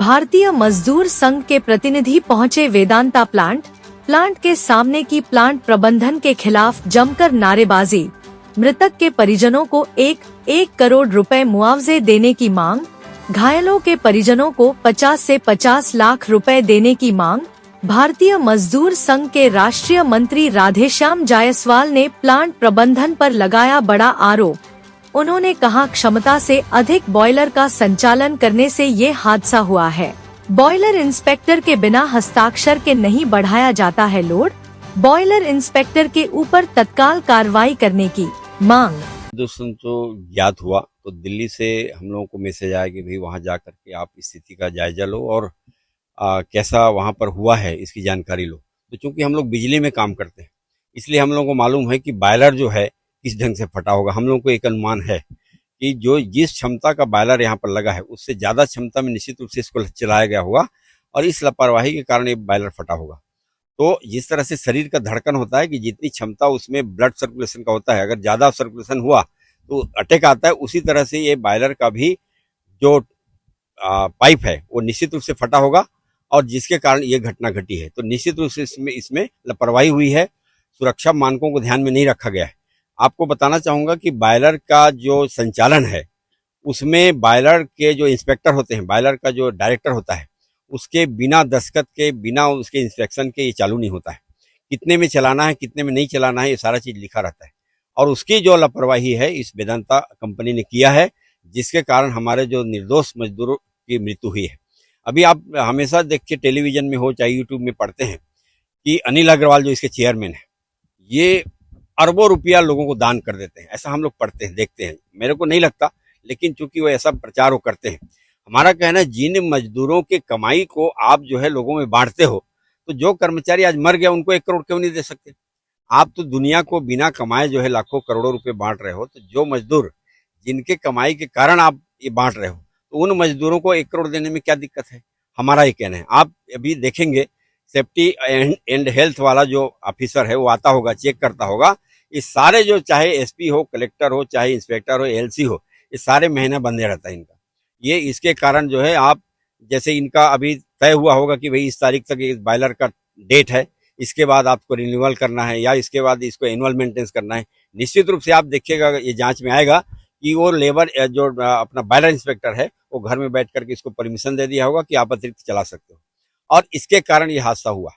भारतीय मजदूर संघ के प्रतिनिधि पहुंचे वेदांता प्लांट के सामने की प्लांट प्रबंधन के खिलाफ जमकर नारेबाजी। मृतक के परिजनों को 1 करोड़ रुपए मुआवजे देने की मांग। घायलों के परिजनों को 50 से 50 लाख रुपए देने की मांग। भारतीय मजदूर संघ के राष्ट्रीय मंत्री राधेश्याम जायसवाल ने प्लांट प्रबंधन पर लगाया बड़ा आरोप। उन्होंने कहा, क्षमता से अधिक बॉयलर का संचालन करने से ये हादसा हुआ है। बॉयलर इंस्पेक्टर के बिना हस्ताक्षर के नहीं बढ़ाया जाता है लोड। बॉयलर इंस्पेक्टर के ऊपर तत्काल कार्रवाई करने की मांग। दोस्तों तो ज्ञात हुआ तो दिल्ली से हम लोगों को मैसेज आया कि भाई वहां जा करके आप स्थिति का जायजा लो और कैसा वहां पर हुआ है इसकी जानकारी लो। तो चूंकि हम लोग बिजली में काम करते हैं इसलिए हम लोगों को मालूम है कि बॉयलर जो है किस ढंग से फटा होगा। हम लोगों को एक अनुमान है कि जो जिस क्षमता का बॉयलर यहाँ पर लगा है उससे ज्यादा क्षमता में निश्चित रूप से इसको चलाया गया होगा और इस लापरवाही के कारण ये बॉयलर फटा होगा। तो जिस तरह से शरीर का धड़कन होता है कि जितनी क्षमता उसमें ब्लड सर्कुलेशन का होता है, अगर ज्यादा सर्कुलेशन हुआ तो अटैक आता है, उसी तरह से ये बॉयलर का भी जो पाइप है वो निश्चित रूप से फटा होगा और जिसके कारण ये घटना घटी है। तो निश्चित रूप से इसमें लापरवाही हुई है, सुरक्षा मानकों को ध्यान में नहीं रखा गया है। आपको बताना चाहूंगा कि बॉयलर का जो संचालन है उसमें बॉयलर के जो इंस्पेक्टर होते हैं, बॉयलर का जो डायरेक्टर होता है, उसके बिना दस्तखत के, बिना उसके इंस्पेक्शन के ये चालू नहीं होता है। कितने में चलाना है, कितने में नहीं चलाना है, ये सारा चीज लिखा रहता है। और उसकी जो लापरवाही है इस वेदांता कंपनी ने किया है, जिसके कारण हमारे जो निर्दोष मजदूरों की मृत्यु हुई है। अभी आप हमेशा देखिए, टेलीविजन में हो चाहे यूट्यूब में पढ़ते हैं कि अनिल अग्रवाल जो इसके चेयरमैन है, ये अरबों रुपया लोगों को दान कर देते हैं। ऐसा हम लोग पढ़ते हैं, देखते हैं। मेरे को नहीं लगता, लेकिन चूंकि वो ऐसा प्रचार वो करते हैं। हमारा कहना है, जिन मजदूरों के कमाई को आप जो है लोगों में बांटते हो, तो जो कर्मचारी आज मर गया उनको 1 करोड़ क्यों नहीं दे सकते? आप तो दुनिया को बिना कमाए जो है लाखों करोड़ों रुपए बांट रहे हो। तो जो मजदूर जिनके कमाई के कारण आप ये बांट रहे हो, तो उन मजदूरों को 1 करोड़ देने में क्या दिक्कत है? हमारा ये कहना है। आप अभी देखेंगे, सेफ्टी एंड हेल्थ वाला जो ऑफिसर है वो आता होगा, चेक करता होगा। ये सारे जो, चाहे एसपी हो, कलेक्टर हो, चाहे इंस्पेक्टर हो, एलसी हो, ये सारे महीना बंदे रहता है इनका। ये इसके कारण जो है, आप जैसे इनका अभी तय हुआ होगा कि भाई इस तारीख तक इस बॉयलर का डेट है, इसके बाद आपको रिन्यूअल करना है या इसके बाद इसको एनुअल मेंटेनेंस करना है। निश्चित रूप से आप देखिएगा, ये जांच में आएगा कि वो लेबर जो अपना बॉयलर इंस्पेक्टर है वो घर में बैठ करके इसको परमिशन दे दिया होगा कि आप अतिरिक्त चला सकते हो, और इसके कारण ये हादसा हुआ।